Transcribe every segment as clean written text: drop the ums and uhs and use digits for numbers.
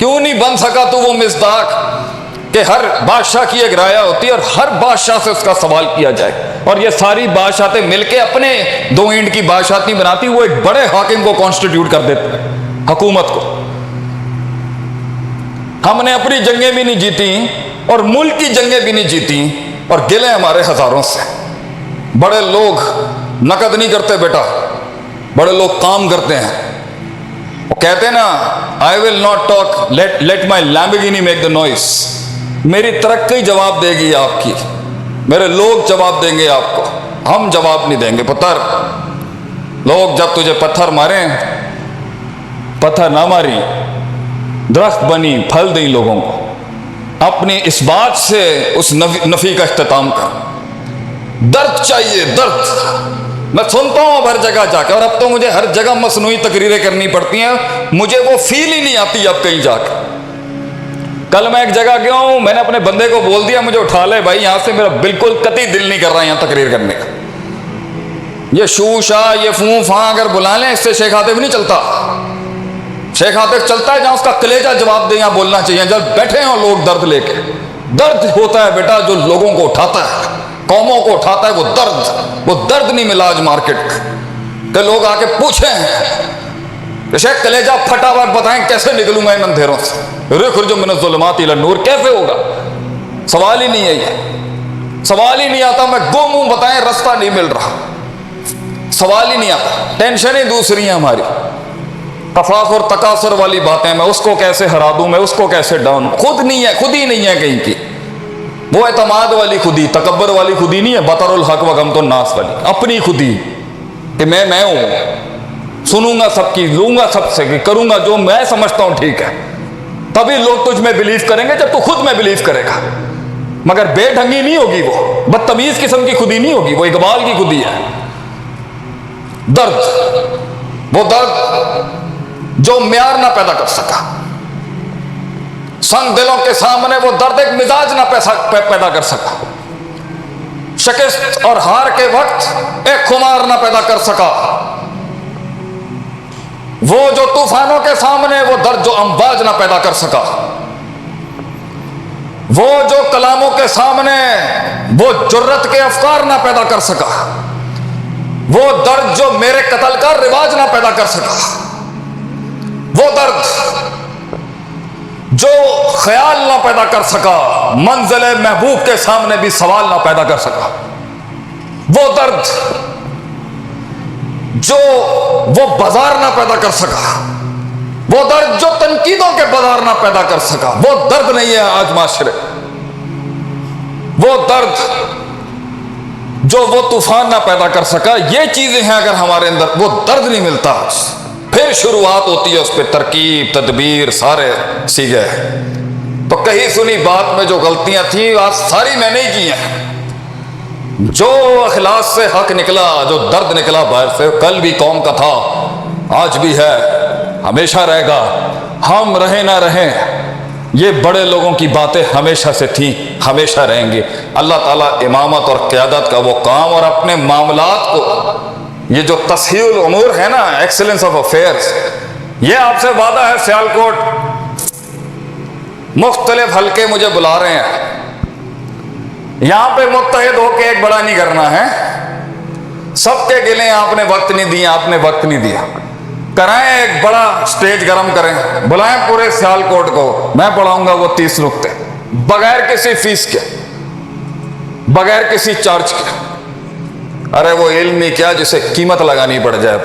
کیوں نہیں بن سکا تو وہ مصداق کہ ہر بادشاہ کی ایک رعایا ہوتی ہے اور ہر بادشاہ سے اس کا سوال کیا جائے، اور یہ ساری بادشاہتیں مل کے اپنے 2 اینٹ کی بادشاہت نہیں بناتی، وہ ایک بڑے حاکم کو کانسٹیٹیوٹ کر دیتے ہیں، حکومت کو۔ ہم نے اپنی جنگیں بھی نہیں جیتی اور ملک کی جنگیں بھی نہیں جیتی، اور گلے ہمارے ہزاروں سے۔ بڑے لوگ نقد نہیں کرتے بیٹا، بڑے لوگ کام کرتے ہیں۔ وہ کہتے ہیں نا I will not talk, let my Lamborghini make the noise۔ میری ترقی جواب دے گی آپ کی، میرے لوگ جواب دیں گے آپ کو، ہم جواب نہیں دیں گے۔ پتھر لوگ جب تجھے پتھر ماریں، پتھر نہ ماری، درخت بنی پھل دیں لوگوں کو۔ اپنی اس بات سے اس نفی کا اختتام کر۔ درد چاہیے، درد۔ میں سنتا ہوں اب ہر جگہ جا کے، اور اب تو مجھے ہر جگہ مصنوعی تقریریں کرنی پڑتی ہیں، مجھے وہ فیل ہی نہیں آتی اب کہیں جا کے۔ کل میں ایک جگہ گیا ہوں، میں نے اپنے بندے کو بول دیا مجھے اٹھا لے بھائی یہاں سے، میرا بالکل قطعی دل نہیں کر رہا یہاں تقریر کرنے کا۔ یہ شو شاہ، یہ فوں فاں اگر بلا لیں، اس سے شیخ عاطف نہیں چلتا۔ شیخ عاطف چلتا ہے جہاں اس کا کلیجہ جواب دے، یہاں بولنا چاہیے جب بیٹھے ہوں لوگ درد لے کے۔ درد ہوتا ہے بیٹا جو لوگوں کو اٹھاتا ہے، قوموں کو اٹھاتا ہے، وہ درد نہیں ملا آج مارکیٹ کہ لوگ آ کے پوچھیں کہ شیخ کلیجہ پھٹا ہوا، بتائیں کیسے نکلوں میں ان اندھیروں سے، رخرج من الظلمات الی النور، کیسے ہوگا؟ سوال ہی نہیں ہے، یہ سوال ہی نہیں آتا۔ میں گم ہوں، بتائیں رستہ نہیں مل رہا، سوال ہی نہیں آتا۔ ٹینشنیں دوسری ہیں ہماری، تفاخر تکاثر والی باتیں، میں اس کو کیسے ہرا دوں، میں اس کو کیسے ڈاؤن، خود نہیں ہے، خود ہی نہیں ہے کہیں کی۔ وہ اعتماد والی خودی، تکبر والی خودی نہیں ہے، بطر الحق و غمت الناس والی، اپنی خودی کہ میں ہوں، سنوں گا سب کی، لوں گا سب سے، کروں گا جو میں سمجھتا ہوں ٹھیک ہے، تبھی لوگ تجھ میں بلیو کریں گے جب تو خود میں بلیو کرے گا۔ مگر بے ڈھنگی نہیں ہوگی، وہ بدتمیز قسم کی خودی نہیں ہوگی، وہ اقبال کی خودی ہے۔ درد، وہ درد جو معیار نہ پیدا کر سکا، سنگ دلوں کے سامنے وہ درد ایک مزاج نہ پیدا کر سکا، شکست اور ہار کے وقت ایک خمار نہ پیدا کر سکا، وہ جو طوفانوں کے سامنے وہ درد جو امواج نہ پیدا کر سکا، وہ جو کلاموں کے سامنے وہ جرت کے افکار نہ پیدا کر سکا، وہ درد جو میرے قتل کا رواج نہ پیدا کر سکا، وہ درد جو خیال نہ پیدا کر سکا، منزل محبوب کے سامنے بھی سوال نہ پیدا کر سکا، وہ درد جو وہ بازار نہ پیدا کر سکا، وہ درد جو تنقیدوں کے بازار نہ پیدا کر سکا، وہ درد نہیں ہے آج معاشرے، وہ درد جو وہ طوفان نہ پیدا کر سکا۔ یہ چیزیں ہیں اگر ہمارے اندر، وہ درد نہیں ملتا، پھر شروعات ہوتی ہے اس پہ ترکیب تدبیر سارے سیکھے۔ تو کہیں سنی بات میں جو غلطیاں تھیں آج ساری میں نے ہی کی ہیں۔ جو اخلاص سے حق نکلا، جو درد نکلا باہر سے، کل بھی قوم کا تھا، آج بھی ہے، ہمیشہ رہے گا۔ ہم رہیں نہ رہیں، یہ بڑے لوگوں کی باتیں ہمیشہ سے تھیں، ہمیشہ رہیں گی۔ اللہ تعالیٰ امامت اور قیادت کا وہ کام اور اپنے معاملات کو، یہ جو تسہیل الامور ہے نا، ایکسلنس آف افیئرز، یہ آپ سے وعدہ ہے۔ سیالکوٹ مختلف حلقے مجھے بلا رہے ہیں، یہاں پہ متحد ہو کے ایک بڑا نہیں کرنا ہے، سب کے گلے آپ نے وقت نہیں دیا، آپ نے وقت نہیں دیا، کرائیں ایک بڑا سٹیج گرم کریں، بلائیں پورے سیالکوٹ کو، میں پڑھاؤں گا وہ 30 نکتے بغیر کسی فیس کے، بغیر کسی چارج کے۔ ارے وہ علم ہی کیا جسے قیمت لگانی پڑ جائے،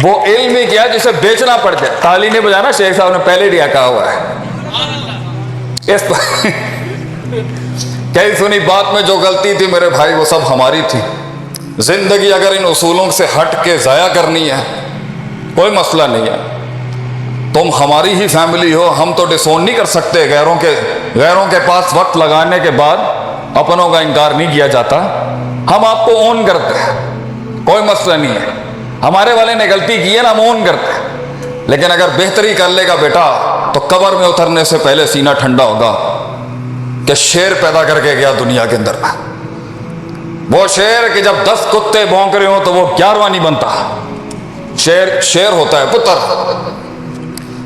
وہ علم ہی کیا جسے بیچنا پڑ جائے۔ تالی نہیں بجانا، شیخ صاحب نے پہلے دیا کہا ہوا ہے۔ اس کئی سنی بات میں جو غلطی تھی میرے بھائی وہ سب ہماری تھی۔ زندگی اگر ان اصولوں سے ہٹ کے ضائع کرنی ہے کوئی مسئلہ نہیں ہے، تم ہماری ہی فیملی ہو، ہم تو ڈسون نہیں کر سکتے۔ غیروں کے پاس وقت لگانے کے بعد اپنوں کا انکار نہیں کیا جاتا، ہم آپ کو اون کرتے ہیں، کوئی مسئلہ نہیں ہے۔ ہمارے والے نے غلطی کی ہے نا، ہم اون کرتے ہیں، لیکن اگر بہتری کر لے گا بیٹا تو قبر میں اترنے سے پہلے سینہ ٹھنڈا ہوگا کہ شیر پیدا کر کے گیا دنیا کے اندر، وہ شیر کہ جب 10 کتے بھونک رہے ہوں تو وہ 11واں نہیں بنتا، شیر ہوتا ہے پتر۔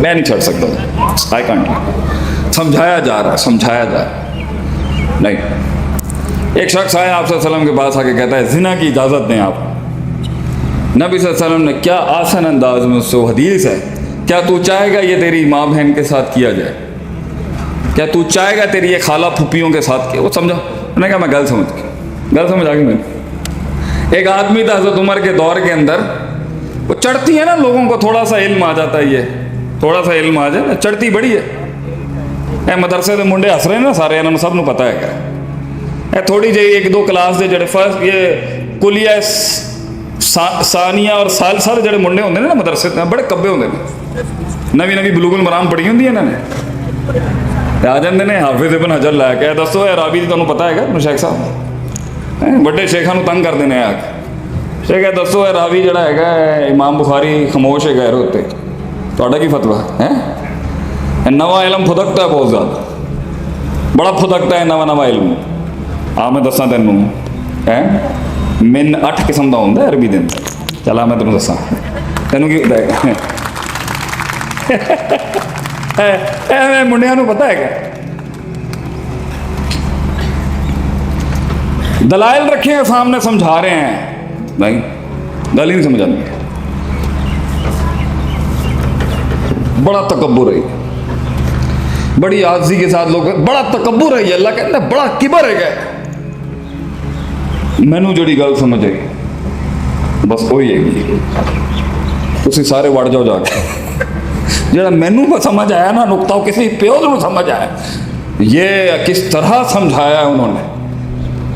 میں نہیں چھڑ سکتا, آئی کانٹ. سمجھایا جا رہا ہے نہیں. ایک شخص آیا آپ صلی اللہ علیہ وسلم کے پاس آ کے کہتا ہے زنا کی اجازت دیں آپ. نبی صلی اللہ علیہ وسلم نے کیا آسان انداز میں اس سے, حدیث ہے, کیا تو چاہے گا یہ تیری ماں بہن کے ساتھ کیا جائے؟ کیا تو چاہے گا تیری یہ خالہ پھوپھیوں کے ساتھ کیا؟ وہ سمجھا, انہوں نے کہا میں گل سمجھ آ گئی میں. ایک آدمی تھا حضرت عمر کے دور کے اندر, وہ چڑھتی ہے نا لوگوں کو تھوڑا سا علم آ جاتا ہے, یہ تھوڑا سا علم آ جائے چڑھتی بڑی ہے. مدرسے کے منڈے ہس رہے ہیں نا سارے, انہوں نے سب نو پتا ہے کیا تھوڑی جی ایک دو کلاس دے جڑے فرسٹ یہ کلیہ ثانیہ اور ثالثہ دے جڑے منڈے ہوندے نے نا مدرسے تے, بڑے کبے ہوندے نے, نوی بلوغ المرام پڑھی ہوندی ہے انہوں نے, آ جاندے نے حافظ ابن حجر لے کے دسو اے راوی دی تانوں پتہ ہے گا شیخ صاحب, بڑے شیخاں نو تنگ کر دینے آ کے شیخ دسو اے راوی جڑا ہے گا امام بخاری خاموش ہے غیر ہوتے, تہاڈا کی فتویٰ ہے؟ نواں علم پھدکتا ہے بہت زیادہ, بڑا پھدکتا ہے نواں علم. میں دساں تینوں من 8 قسم کا ہوتا ہے عربی دن, چلا میں تینوں دساں تینوں کی منڈیا نو پتا ہے کیا دلائل رکھے ہیں سامنے, سمجھا رہے ہیں بھائی, گل ہی نہیں سمجھ آتی. بڑا تکبر ہے, بڑی عاجزی کے ساتھ لوگ, بڑا تکبر ہے, اللہ کہتا ہے بڑا کبر ہے. مینو جڑی گل سمجھ آئی بس وہی ہے, تسی سارے وڑ جاؤ جا کے. جڑا مینو سمجھ آیا نا نقطہ, کسی پیو کو سمجھ آیا, یہ کس طرح سمجھایا انہوں نے,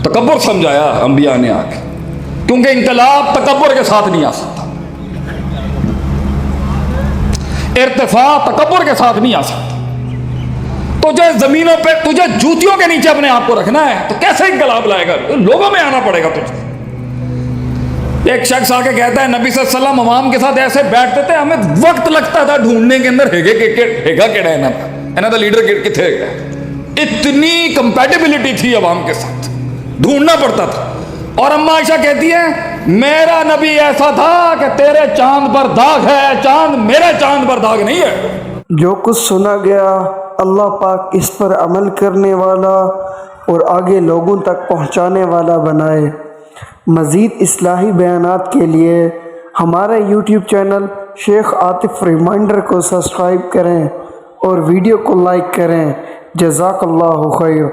تکبر سمجھایا انبیاء نے آ کے, کیونکہ انقلاب تکبر کے ساتھ نہیں آ سکتا, ارتفاع تکبر کے ساتھ نہیں آ سکتا. تجھے زمینوں پہ, تجھے جوتیوں کے نیچے اپنے آپ کو رکھنا ہے تو کیسے انقلاب لائے گا؟ لوگوں میں آنا پڑے گا تجھے. ایک شخص آ کے کہتا ہے نبی صلی اللہ علیہ وسلم عوام کے ساتھ ایسے بیٹھتے تھے, ہمیں وقت لگتا تھا ڈھونڈنے کے اندر ہیگا کیڑا ہے انہاں دا لیڈر کتنے ہے. اتنی کمپیٹیبلٹی تھی عوام کے ساتھ, ڈھونڈنا پڑتا تھا. اور اما عائشہ کہتی ہے میرا نبی ایسا تھا کہ تیرے چاند پر داغ ہے, چاند میرے چاند پر داغ نہیں ہے. جو کچھ سنا گیا اللہ پاک اس پر عمل کرنے والا اور آگے لوگوں تک پہنچانے والا بنائے. مزید اصلاحی بیانات کے لیے ہمارے یوٹیوب چینل شیخ عاطف ریمائنڈر کو سبسکرائب کریں اور ویڈیو کو لائک کریں. جزاک اللہ خیر.